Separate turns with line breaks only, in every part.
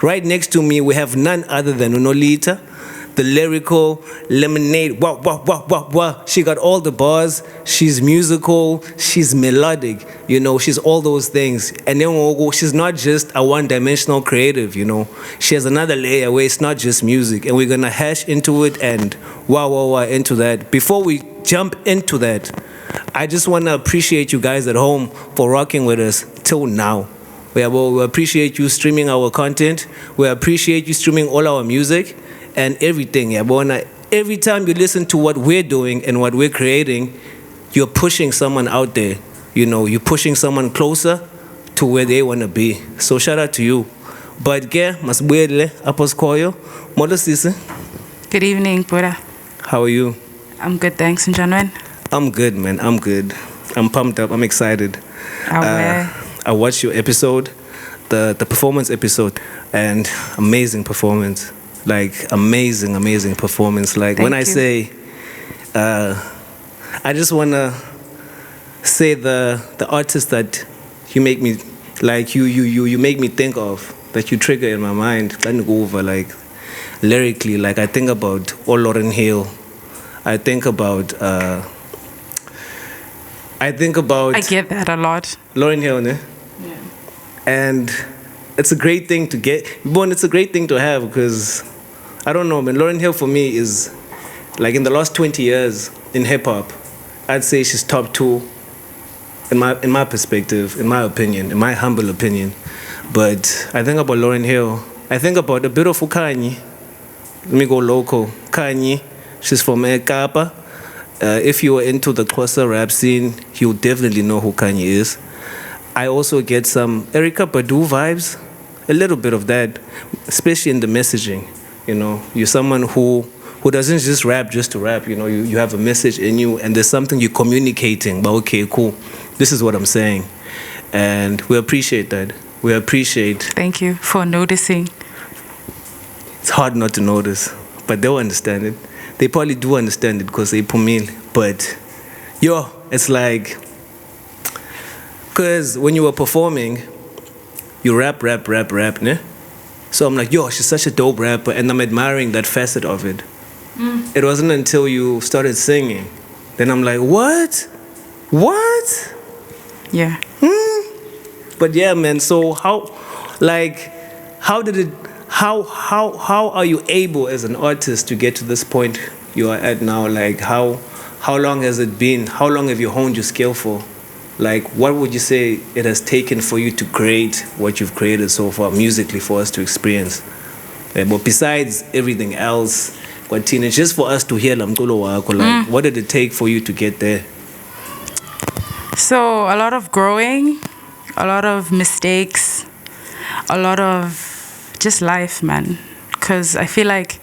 Right next to me, we have none other than Nolitha, the lyrical lemonade. Wah, wah, wah, wah, wah. She got all the bars. She's musical. She's melodic. She's all those things. And then she's not just a one-dimensional creative. She has another layer where it's not just music. And we're gonna hash into it and wah, wah, wah into that. Before we jump into that, I just wanna appreciate you guys at home for rocking with us till now. We appreciate you streaming our content. We appreciate you streaming all our music and everything. Every time you listen to what we're doing and what we're creating, you're pushing someone out there. You're pushing someone closer to where they want to be. So shout out to you. But masibuyele apho sikhoyo. Mola sisi.
Good evening, Buddha.
How are you?
I'm good, thanks. And Janwen?
I'm good, man. I'm good. I'm pumped up. I'm excited. I watched your episode, the performance episode, and amazing performance. Like amazing performance. Like when I say, I just wanna say the artist that you make me like you make me think of, that you trigger in my mind. Let me go over like lyrically. Like I think about Lauryn Hill. I think about. I
get that a lot.
Lauryn Hill, ne?
Yeah.
And it's a great thing to get. But it's a great thing to have because. I don't know, man. Lauryn Hill for me is, like in the last 20 years in hip hop, I'd say she's top 2 in my perspective, in my opinion, in my humble opinion. But I think about Lauryn Hill. I think about a bit of Kanye. Let me go local. Kanye, she's from Ekapa. If you are into the Xhosa rap scene, you'll definitely know who Kanye is. I also get some Erykah Badu vibes, a little bit of that, especially in the messaging. You're someone who doesn't just rap just to rap. You have a message in you, and there's something you're communicating. But okay, cool. This is what I'm saying, and we appreciate that. We appreciate.
Thank you for noticing.
It's hard not to notice, but they'll understand it. They probably do understand it because they pumil. But it's like, because when you were performing, you rap, ne? So I'm like, she's such a dope rapper, and I'm admiring that facet of it. It wasn't until you started singing, then I'm like, what?
Yeah.
But yeah, man. So how are you able as an artist to get to this point you are at now? Like how long has it been? How long have you honed your skill for? Like, what would you say it has taken for you to create what you've created so far musically for us to experience? But besides everything else, continue just for us to hear Lamtulo Wako. Like, what did it take for you to get there?
So a lot of growing, a lot of mistakes, a lot of just life, man. Because I feel like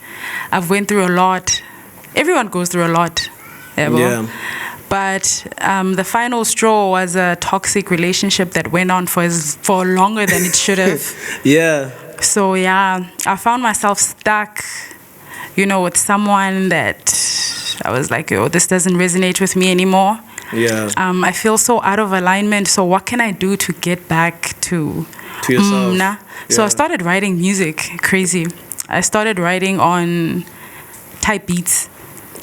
I've went through a lot. Everyone goes through a lot.
Yeah.
But the final straw was a toxic relationship that went on for longer than it should have.
Yeah.
So yeah, I found myself stuck, with someone that I was like, this doesn't resonate with me anymore.
Yeah.
I feel so out of alignment. So what can I do to get back to
yourself?
Yeah. So I started writing music. Crazy. I started writing on type beats.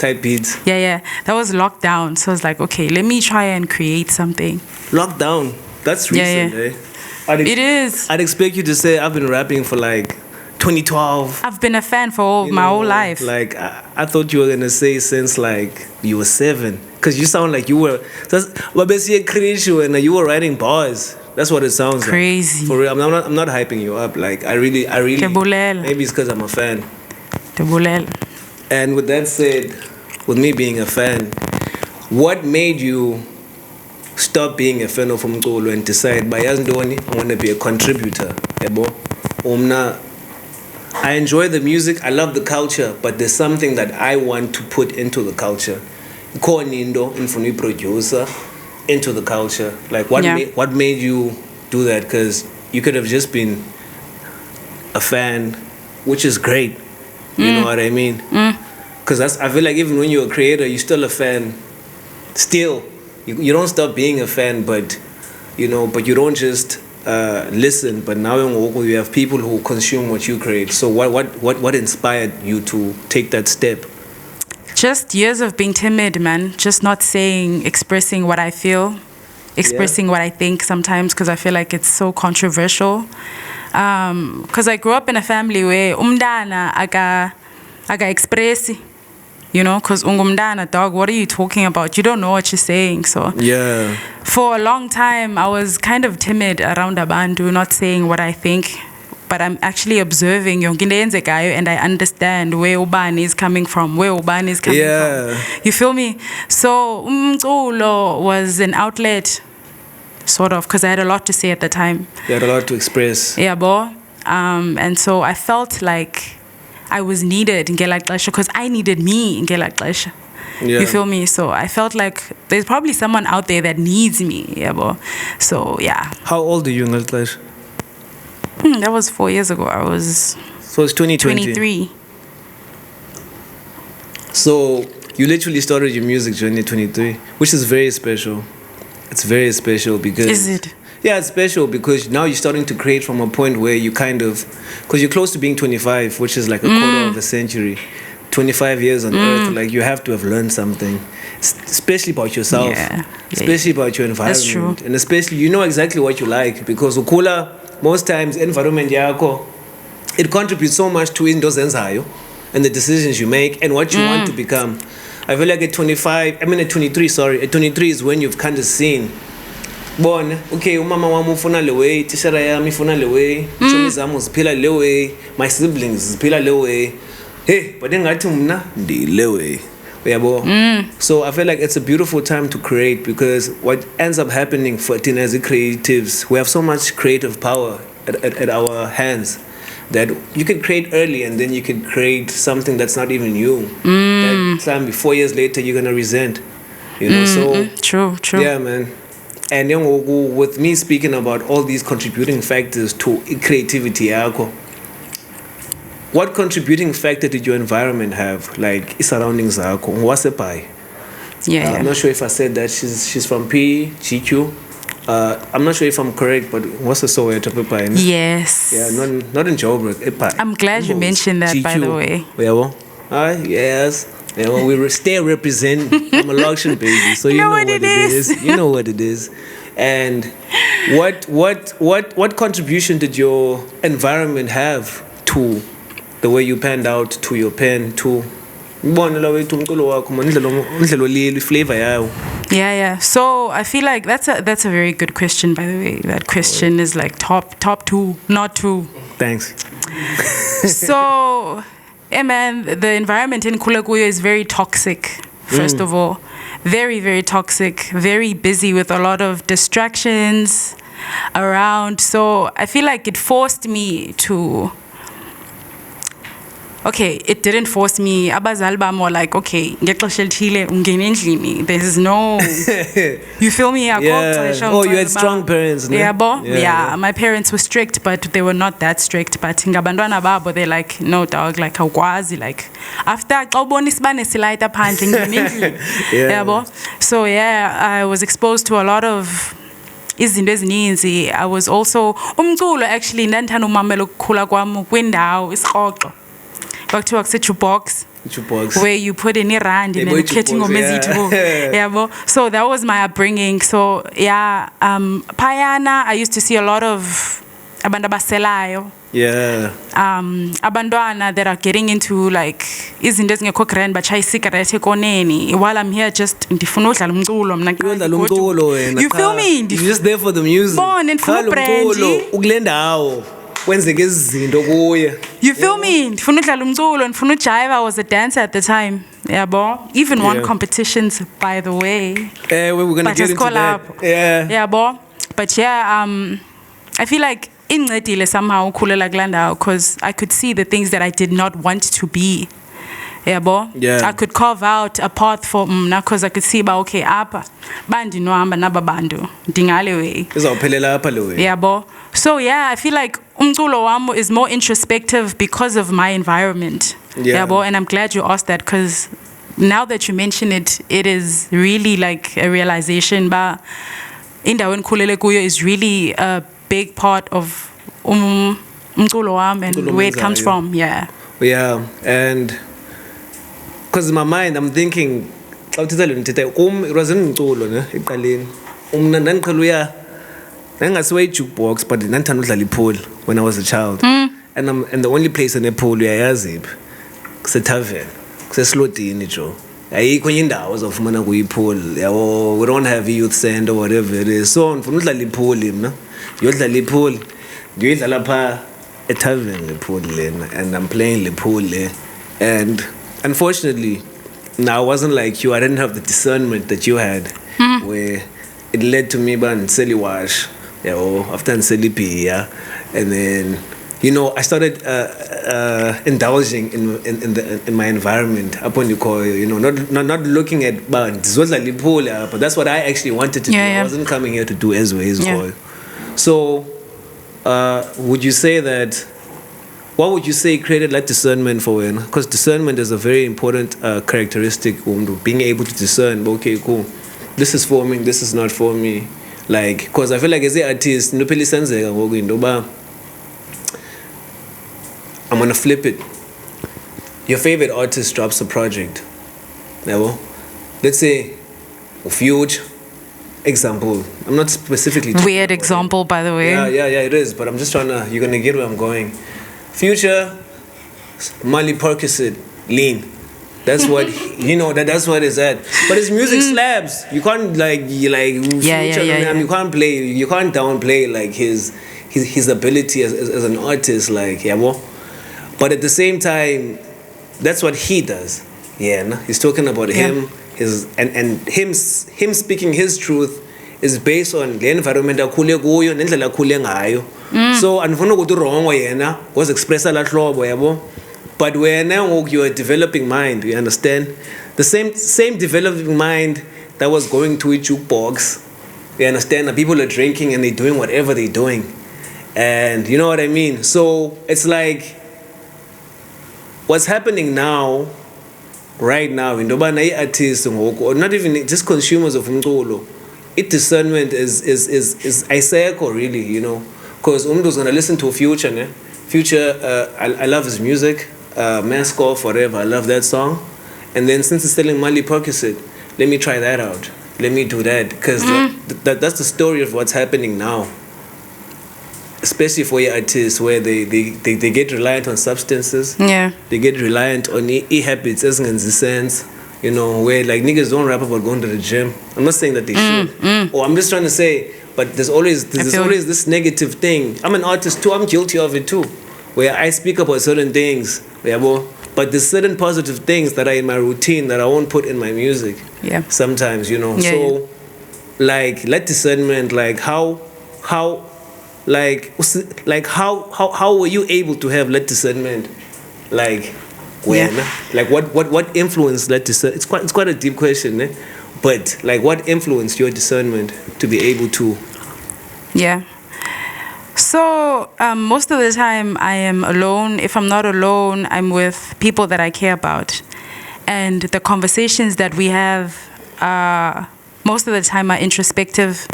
Yeah. That was lockdown. So I was like, okay, let me try and create something.
Lockdown? That's recent, eh?
It is.
I'd expect you to say I've been rapping for like 2012.
I've been a fan for my whole life.
Like, I thought you were going to say since like you were 7. Because you sound like you were... You were writing bars. That's what it sounds
Crazy.
Like. For real. I'm not hyping you up. Like, I really... Maybe it's because I'm a fan. And with that said, with me being a fan, what made you stop being a fan of Umculo and decide, by Ndoni, I want to be a contributor? I enjoy the music, I love the culture, but there's something that I want to put into the culture. Nindo, infuni producer, into the culture. Like, what made you do that? Because you could have just been a fan, which is great. You know what I mean? Because I feel like even when you're a creator, you're still a fan. Still, you don't stop being a fan, but you don't just listen, but now you have people who consume what you create. So what inspired you to take that step?
Just years of being timid, man. Just not expressing what I feel, expressing what I think sometimes, because I feel like it's so controversial. Because I grew up in a family where umdana aga expressi, you know, because ungumdana, dog, what are you talking about? You don't know what you're saying. So
yeah,
for a long time, I was kind of timid around abantu, not saying what I think. But I'm actually observing and I understand where ubani is coming from, from. You feel me? So umculo was an outlet, sort of, because I had a lot to say at the time.
You had a lot to express.
Yeah, bo. And so I felt like I was needed in Gelak Glesha because I needed me in Gelak Glesha.
Yeah.
You feel me? So I felt like there's probably someone out there that needs me. Yeah, bo. So yeah.
How old are you in Glesha?
That was 4 years ago.
So it's 2020.
23.
So you literally started your music journey 23, which is very special. It's very special because...
Is it?
Yeah, it's special because now you're starting to create from a point where you kind of... Because you're close to being 25, which is like a quarter of a century. 25 years on Earth, like you have to have learned something, especially about yourself, especially about your environment.
That's true.
And especially, you know exactly what you like because ukula, most times, environment yako, it contributes so much to into zenzayo and the decisions you make and what you want to become. I feel like at 23 is when you've kind of seen, born, okay, umama wami ufuna le way, tishara yami ifuna le way, chomi zami ziphila le way, my siblings ziphila le way. Hey, but then ngathi mna ndile way. So I feel like it's a beautiful time to create because what ends up happening for as creatives, we have so much creative power at our hands that you can create early and then you can create something that's not even you. That time 4 years later you're gonna resent. You know, so
true.
Yeah, man. And then with me speaking about all these contributing factors to creativity, what contributing factor did your environment have? Like surroundings, what's a pie?
Yeah.
I'm not sure if I said that. She's from GQ. I'm not sure if I'm correct, but what's the Soweto pie?
Yes.
Yeah, not in Joburg.
I'm glad you mentioned that, GQ. By the way.
Yeah, yes. Yeah, well, we stay represent. I'm a Lokshin baby, so you know what it is. You know what it is. And what contribution did your environment have to the way you panned out, to your pen, to flavor?
Yeah. So I feel like that's a very good question, by the way. That question is like top two, not two.
Thanks.
So, man, the environment in Kulakuyo is very toxic, first of all. Very, very toxic, very busy with a lot of distractions around. So I feel like it forced me to... Okay, it didn't force me. Abazali bami were like, okay, there's no... You feel me?
Yeah. Oh, you had strong parents, no?
Yeah, my parents were strict, but they were not that strict. But ngabantwana babo, they're like, no, dog, like, awukwazi, like, after So, yeah, I was exposed to a lot of... I was also... actually, ndandithanda umamela ukukhula kwami kwindawo isiXhoxho. Back to jukebox, where you put in rand and then getting So that was my upbringing. So yeah, Payana, I used to see a lot of abandabaselayo.
Yeah.
Abandwana that are getting into like izinto ezingekho grand bachaya cigarette koneni while I'm here just ndifuna udlala umculo mna. You feel me?
You're just there for the music.
Born and full brand.
You
feel me? I was a dancer at the time. Yeah, boy. Even won competitions, by the way.
Yeah, we were gonna get into that.
Yeah, boy. But yeah, I feel like in somehow because I could see the things that I did not want to be. Yeah, boy.
Yeah.
I could carve out a path for because I could see about okay, apa bandi no amba naba bandu dingale way. Yeah, boy. So yeah, I feel like umculo wami is more introspective because of my environment. Yeah, boy. And I'm glad you asked that because now that you mention it, it is really like a realization. But indawo engikhulele kuyo is really a big part of umculo wami and where it comes from. Yeah.
Yeah, and because in my mind I'm thinking, it wasn't umculo ne eqaleni. Nandiqhela uya ngasiwe jukebox, but ndandithanda udlala ipool when I was a child. And the only place in pool uyayazi phi? Kusetavern, kuseslotini jo. Ayikho indawo ozofumana kuyipool. Yabo, we don't have a youth center or whatever it is. So ndifuna udlala ipool mna. Yodlala ipool. Ngiyoidlala pha etavern le pool lena, and I'm playing the pool le. And unfortunately, now I wasn't like you. I didn't have the discernment that you had, where it led to me ban silly wash, after silly beer, and then I started indulging in my environment. Upon you call, not looking at this was like but that's what I actually wanted to do. I wasn't coming here to do as well. So, would you say that? What would you say created that discernment for you? Because discernment is a very important characteristic. Being able to discern. Okay, cool. This is for me. This is not for me. Like, because I feel like as an artist, I'm gonna flip it. Your favorite artist drops a project. Let's say a huge example. I'm not specifically
weird example, by the way.
Yeah, it is. But I'm just trying to. You're gonna get where I'm going. Future, Mali Percocet, lean. That's what that's what it's at. But his music slabs. You can't you can't play. You can't downplay like his ability as an artist. Like But at the same time, that's what he does. He's talking about him. Him speaking his truth is based on the environment akhule kuyo nendlela akhule ngayo. So andifuna ukuthi wrong yena was expressa la hlobo yabo. But when you're a developing mind, you understand? The same developing mind that was going to a jukebox, you understand? And people are drinking and they're doing whatever they're doing. And you know what I mean? So it's like what's happening now, right now, in Dobana artists or not even just consumers of umculo, discernment is Isaiah really, because Umdo's gonna listen to Future, ne? Future, I love his music, Mascot Forever, I love that song. And then since it's selling Mali Percocet, let me try that out. Let me do that, because that's the story of what's happening now. Especially for your artists, where they get reliant on substances. Yeah. They get reliant on e-habits, as in the sense, where like niggas don't rap about going to the gym. I'm not saying that they should. Or I'm just trying to say, but there's always this negative thing. I'm an artist too. I'm guilty of it too, where I speak about certain things. But there's certain positive things that are in my routine that I won't put in my music. Yeah. Sometimes, so like let discernment, like how were you able to have let discernment? Like when? Like what influenced let discernment? It's quite a deep question, eh? But like what influenced your discernment to be able to?
Yeah. So most of the time I am alone. If I'm not alone, I'm with people that I care about. And the conversations that we have most of the time are introspective.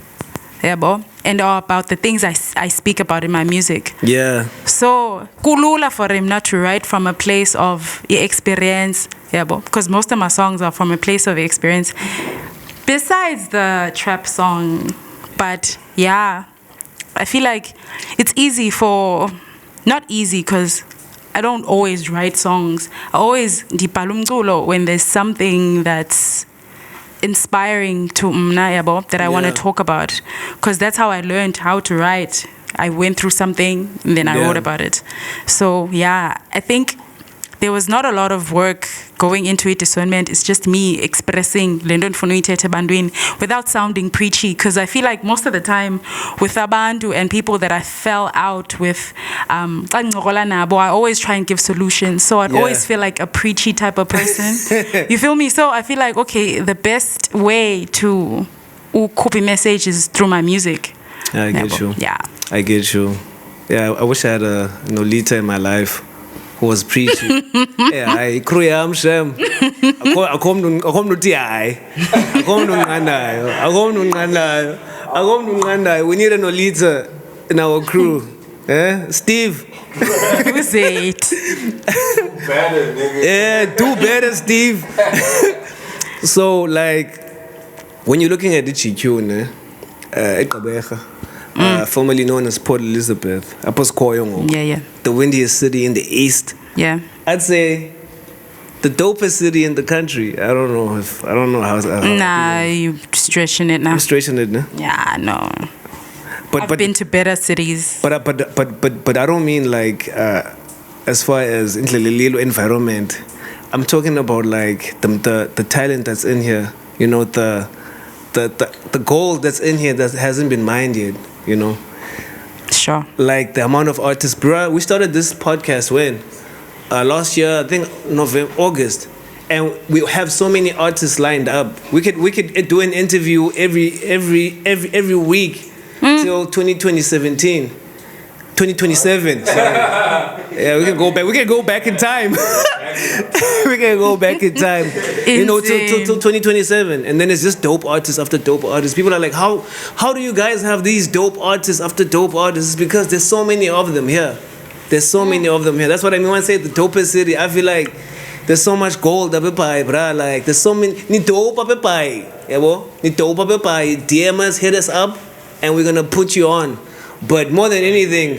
And are about the things I speak about in my music. Yeah. So, kulula for him not to write from a place of experience. Because most of my songs are from a place of experience. Besides the trap song. But yeah, I feel like it's easy not easy because I don't always write songs. I always dipalumculo when there's something that's inspiring to mna that I want to talk about, because that's how I learned how to write. I went through something and then I wrote about it. So I think there was not a lot of work going into it. Discernment. It's just me expressing without sounding preachy, because I feel like most of the time with abantu and people that I fell out with, I always try and give solutions. So I'd always feel like a preachy type of person. You feel me? So I feel like, okay, the best way to copy message is through my music.
I get you. Yeah. I get you. Yeah, I wish I had a Nolitha in my life who was preaching. I cream shem. I come to TI. We need a Nolitha in our crew. Steve.
Who's it?
Better, nigga.
Yeah, do better, Steve. So, like, when you're looking at the GQ, formerly known as Port Elizabeth,
Yeah.
the windiest city in the east,
Yeah.
I'd say the dopest city in the country. I don't know how.
Nah, you stretching it now.
I'm stretching it, no?
Yeah, no.
But
I've been to better cities.
But I don't mean like as far as intellectual environment. I'm talking about like the talent that's in here. You know, the gold that's in here that hasn't been mined yet. You know,
Sure.
like the amount of artists. Bruh, we started this podcast when last year, I think August. And we have so many artists lined up. We could do an interview every week till 2027. Sorry. Yeah, we can go back. We can go back in time. We can go back in time. You know, till 2027, and then it's just dope artists after dope artists. People are like, how do you guys have these dope artists after dope artists? It's because there's so many of them here. There's so many of them here. That's what I mean when I say the dopest city. I feel like there's so much gold up by, bruh. Like there's so many. Ni dope up by, yeah, bo. Ni dope up by. DM us, hit us up, and we're gonna put you on. But more than anything,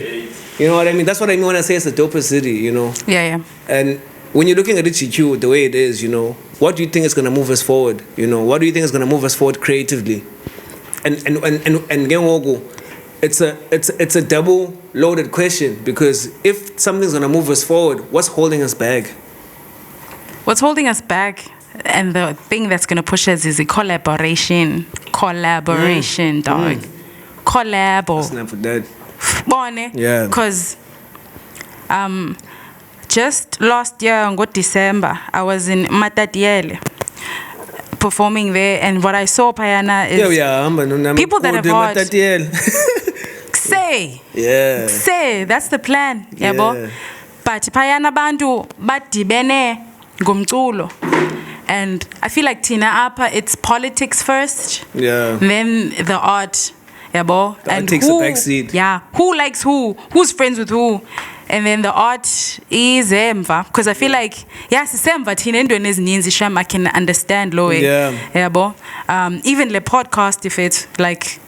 you know what I mean. That's what I mean when I say it's the dopest city. You know.
Yeah.
And when you're looking at the GQ the way it is, you know, what do you think is gonna move us forward? You know, what do you think is gonna move us forward creatively? And Genwogu, it's a double loaded question, because if something's gonna move us forward, what's holding us back?
What's holding us back, and the thing that's gonna push us, is a collaboration, dog. Collabo.
Snap for that.
Bone.
Yeah.
Because just last year on December, I was in Matatiele performing there, and what I saw, Payana, is people that have heard. Say, that's the plan, yabo. But Payana bantu badibene ngumculo. And I feel like Tina Apa, it's politics first.
Yeah.
Then the art. Yabo.
And takes a backseat.
Yeah. Who likes who? Who's friends with who? And then the art is emva. Because I feel like, yes, it's emva. Tina endweni ezininzi sham, I can understand low.
Yeah.
Yabo. Even the podcast, if it's like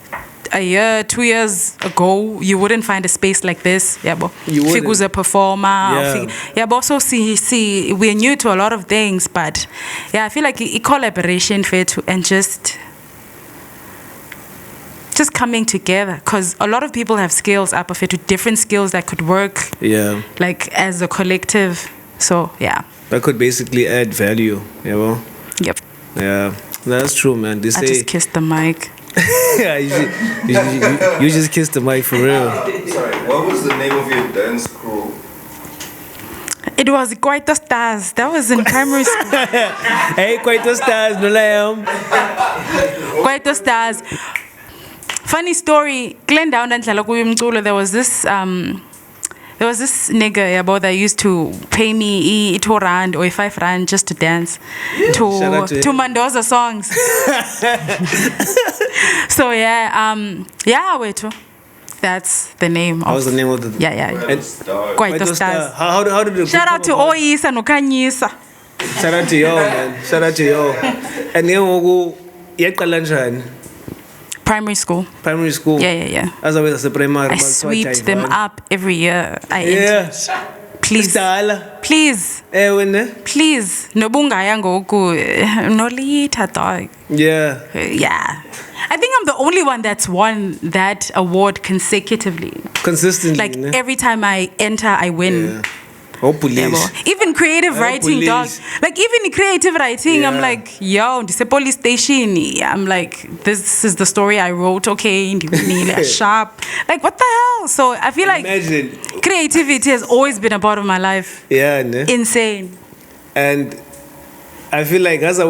a year, 2 years ago, you wouldn't find a space like this. Yabo.
You wouldn't.
Figu's a performer. Yabo. So see, we're new to a lot of things, but yeah, I feel like a collaboration fit and just coming together, because a lot of people have skills up of it, different skills that could work like as a collective. So yeah,
that could basically add value, you know.
Yep.
Yeah, that's true, man.
I just kissed the mic.
Yeah, you just kissed the mic for real.
Sorry, what was the name of your dance crew?
It was Kwaito Stars. That was in primary school.
Hey, Kwaito Stars, Nolam.
Kwaito Stars. Funny story, Glen down and there was this nigga about that used to pay me 2 rand or 5 rand just to dance to Mandoza songs. So yeah, wait. That's the name.
What was the name of the?
Yeah.
Kwaito Stars. How did it?
Shout out to Oyisa no Kanyisa.
Shout out to you, man. Shout out to you. And then we
Primary school. Yeah.
As always, a primary.
I sweeped them up every year. Please. Please. Nobunga yango Nolitha dog.
Yeah.
I think I'm the only one that's won that award consecutively.
Consistently.
Like every time I enter, I win.
Yeah. Oh, police.
Even creative writing, dog. Like even creative writing, I'm like, yo, this is a police station. I'm like, this is the story I wrote. Okay, sharp. Like what the hell? So I feel like creativity has always been a part of my life.
Yeah,
insane.
And I feel like as a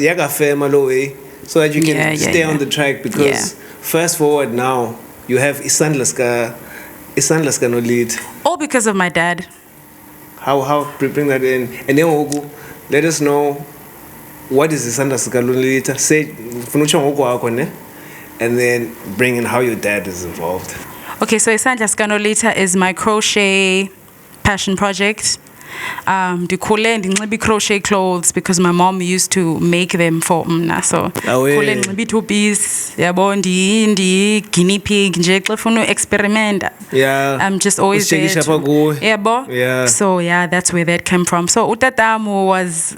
yaga family, so that you can stay on the track, because fast forward now, you have Isanlaska no lead.
All because of my dad.
How bring that in, and then let us know what is this Nolitha. Say and then bring in how your dad is involved.
Okay, so Isandla Nolitha is my crochet passion project. Ndikhule ndinxiba crochet clothes because my mom used to make them for mna. So ndikhule ndinxiba two-piece, yabo guinea pig nje xa ufuna experimenta.
Yeah.
I'm just always there. Yabo.
Yeah.
So yeah, that's where that came from. So utatamu was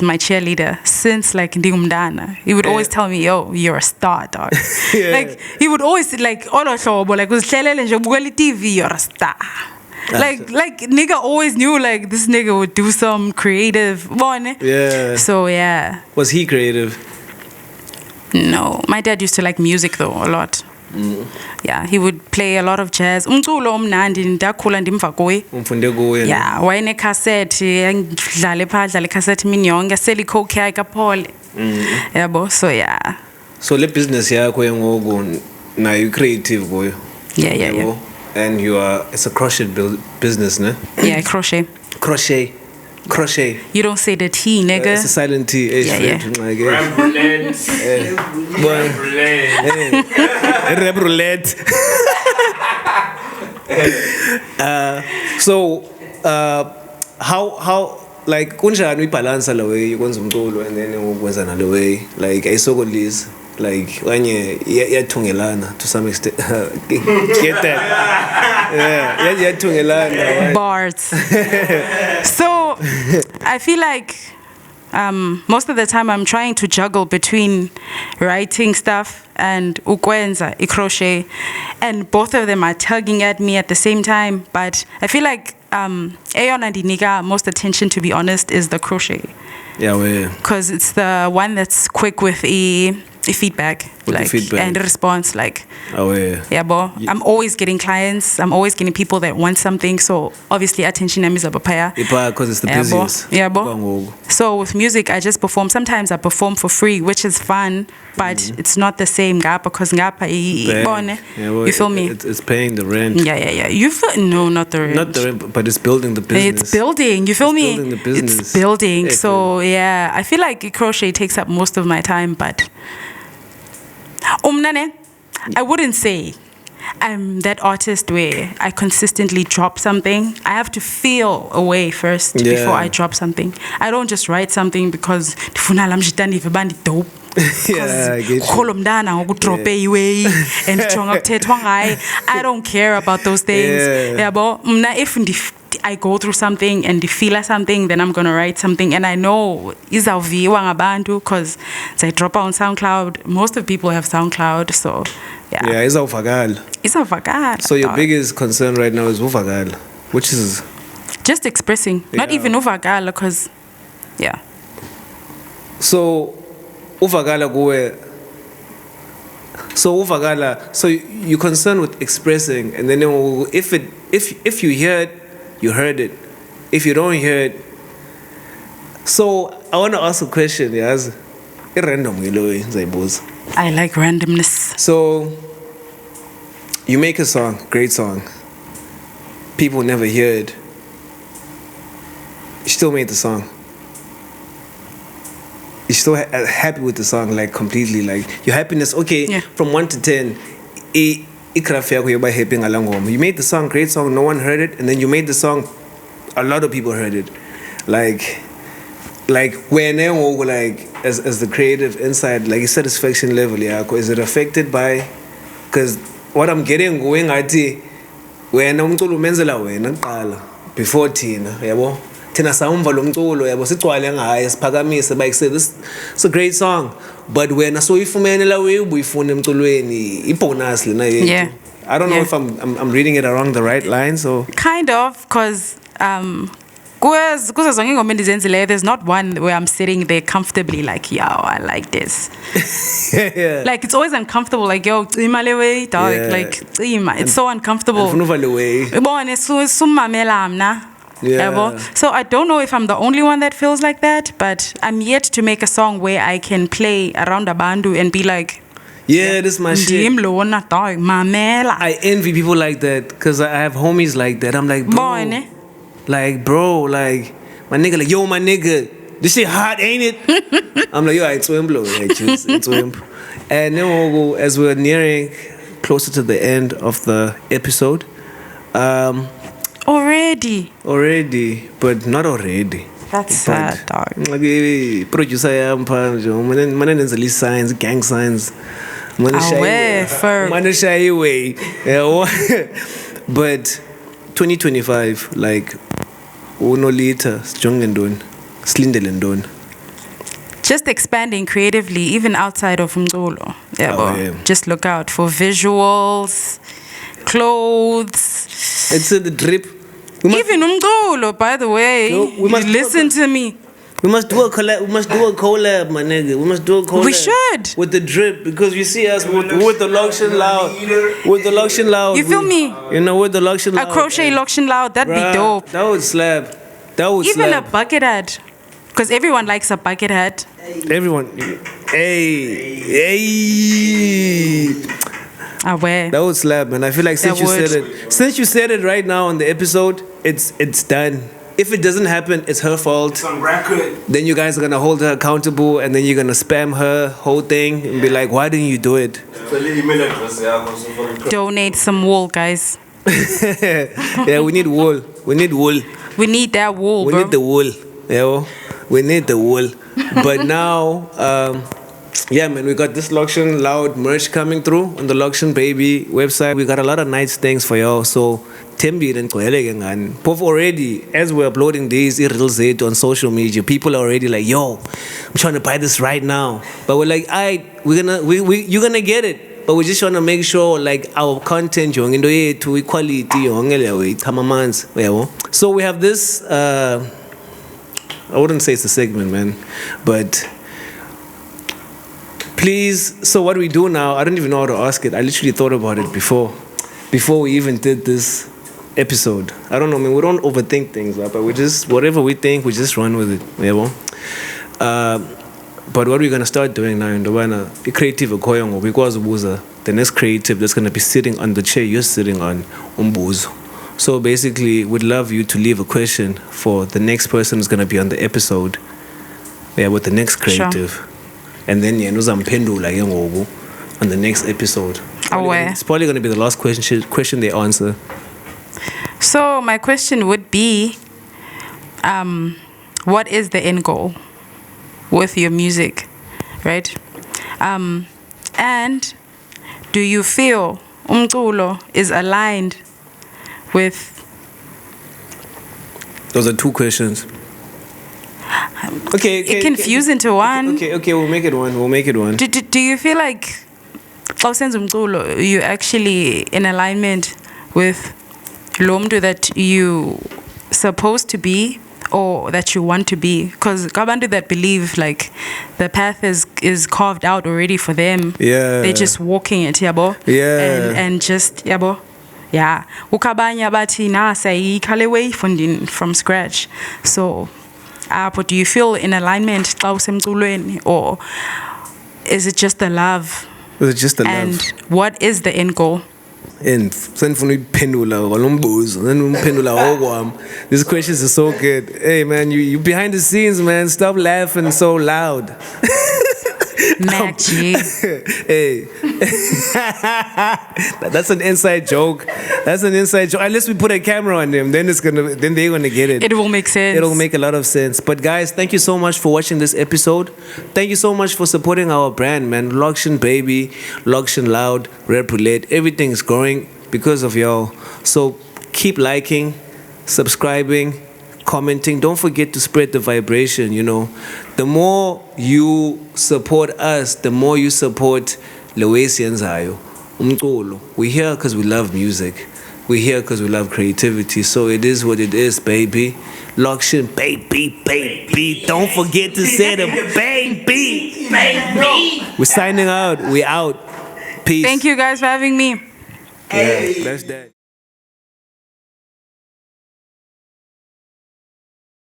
my cheerleader since like ndingumdana. He would always tell me, "Yo, you're a star, dog."
Yeah.
Like he would always like olo hlobo like uzihlelele nje ubukela TV, you're a star. Like nigga always knew like this nigga would do some creative one.
Yeah.
So yeah.
Was he creative?
No, my dad used to like music though a lot. Yeah, he would play a lot of jazz. Umculo omnandi ndakhula ndimva kuye.
Umfunde kuye.
Yeah, wayene cassette ngidlale cassette mini yonke seli coke yakhe Paul. Yabo, so yeah.
So le business yakho yengoku na you creative kuyo.
Yeah.
And it's a crochet business, ne?
Yeah, crochet.
Crochet.
You don't say the T, nigga.
It's a silent T.
Yeah.
Rap roulette. So, how like kunjani uyibalance la way ukwenza umculo and then ukwenza na lo way like ayisokolisi like kanye yathungelana to some extent. Get that? Yeah, yathungelana.
Bars. So I feel like most of the time I'm trying to juggle between writing stuff and ukwenza crochet, and both of them are tugging at me at the same time. But I feel like eyona ndinika most attention, to be honest, is the crochet.
Yeah,
because it's the one that's quick with a feedback,
with
like
the feedback.
And a response, like.
Yeah,
bo. I'm always getting clients. I'm always getting people that want something. So obviously attention is a papaya.
Because it's the busiest.
Yeah, bo. So with music, I just perform. Sometimes I perform for free, which is fun, but it's not the same gap because you feel me?
It's paying the rent.
Yeah. You feel no, not the rent.
Not the rent, but it's building the business.
It's building. You feel me?
Building the business.
It's building. So yeah, I feel like crochet takes up most of my time, but. I wouldn't say I'm that artist where I consistently drop something. I have to feel a way first before I drop something. I don't just write something because dope.
Yeah, I get you.
I don't care about those things. Yeah, but if I go through something and feel something, then I'm gonna write something, and I know izawuviwa ngabantu because I drop on SoundCloud. Most of people have SoundCloud, so yeah.
Yeah, izawuvakala. So your biggest concern right now is uvakala, which is
just expressing, not even uvakala, because yeah.
So uvakala kuwe. So uvakala. So you're concerned with expressing, and then if you hear it, you heard it. If you don't hear it, so I want to ask a question. Yes, random.
I like randomness.
So you make a song, great song. People never hear it. You still made the song. You're still happy with the song, like completely, like your happiness. Okay, from 1 to 10. You made the song, great song, no one heard it, and then you made the song, a lot of people heard it. Like when as the creative inside, like satisfaction level, is it affected by? Because what I'm getting going at when umculo umenzela wena kuqala before thina yabo thina sawumva lo mculo yabo sigcwale ngaye siphakamise like say this it's a great song, but when so ifumene la we ubuyifuna emculweni ibonus lena yethu.
Yeah.
I don't know if I'm reading it along the right lines or
kind of, because there's not one where I'm sitting there comfortably like, yo, I like this.
yeah.
Like it's always uncomfortable, like, yo, dog, like it's so uncomfortable. Yeah. So I don't know if I'm the only one that feels like that, but I'm yet to make a song where I can play around a bandu and be like,
yeah, this is my shit. I envy people like that because I have homies like that. I'm like, bro, like my nigga, like, yo, my nigga, this shit hot, ain't it? I'm like, yo, it's wimp, it's wimp. And then as we're nearing closer to the end of the episode.
Already.
Already, but not already.
That's sad, dog.
Producer manenza li signs, gang signs.
Aware,
Shy away. But 2025, like Nolitha, Jongendon, Slindelendon.
Just expanding creatively, even outside of Mdolo.
Yeah.
Just look out for visuals, clothes.
It's the drip.
Even Mdolo, by the way.
We must
listen to me.
We must do a collab. We must do a collab, my nigga. We must do a collab.
We should.
With the drip, because you see us with the Lokshin loud. With the Lokshin loud.
You feel me?
You know, with the Lokshin loud.
A crochet Lokshin loud, that'd be dope.
That would slap. That would
Even
slap.
a bucket hat. Because everyone likes a bucket hat.
Everyone. Hey.
Aware.
That would slap, man. I feel like since you said it right now on the episode, it's done. If it doesn't happen, it's her fault.
It's on record.
Then you guys are gonna hold her accountable, and then you're gonna spam her whole thing and be like, "Why didn't you do it?"
Donate some wool, guys.
Yeah, we need wool. We need wool.
We need that wool,
We
bro.
need the wool. Yeah, we need the wool. But now, yeah, man, we got this Lokshin Loud merch coming through on the Lokshin Baby website. We got a lot of nice things for y'all. So, Tembi and Pov already, as we're uploading these reels on social media, people are already like, "Yo, I'm trying to buy this right now." But we're like, you're gonna get it. But we just want to make sure like our content to equality. So we have this. I wouldn't say it's a segment, man, but please. So what we do now, I don't even know how to ask it. I literally thought about it before we even did this episode. I don't know, man. We don't overthink things, right? But we just whatever we think, we just run with it. But what we're gonna start doing now in the creative because the next creative that's gonna be sitting on the chair you're sitting on, umbuzo. So basically, we'd love you to leave a question for the next person who's gonna be on the episode. Yeah, with the next creative,
Sure.
and then on the next episode. It's probably gonna be the last question they answer.
So my question would be, what is the end goal with your music, right? And do you feel umculo is aligned with?
Those are two questions. Okay.
It can fuse into one.
Okay, we'll make it one.
Do you feel like you're actually in alignment with Lomdu that you supposed to be or that you want to be? Because Kabandu that believe like the path is carved out already for them.
Yeah.
They're just walking it, yabo.
Yeah.
And just yabo. Yeah. Ukabanya bati na say kalewe funding from scratch. So but do you feel in alignment or is it just the love?
It's just the
And
love.
what is the end goal?
And these questions are so good. Hey man, you behind the scenes, man. Stop laughing so loud.
Magic.
Hey. That's an inside joke. Unless we put a camera on them, then they're gonna get it.
It will make sense.
It'll make a lot of sense. But guys, thank you so much for watching this episode. Thank you so much for supporting our brand, man. Lokshin Baby, Lokshin Loud, Rap Roulette. Everything's growing because of y'all. So keep liking, subscribing, commenting. Don't forget to spread the vibration, you know. The more you support us, the more you support Lewesi Nzayo. We're here because we love music. We're here because we love creativity. So it is what it is, baby. Lokshin, baby. Don't forget to say the baby. We're signing out. We're out. Peace.
Thank you guys for having me.
Yeah, that's that.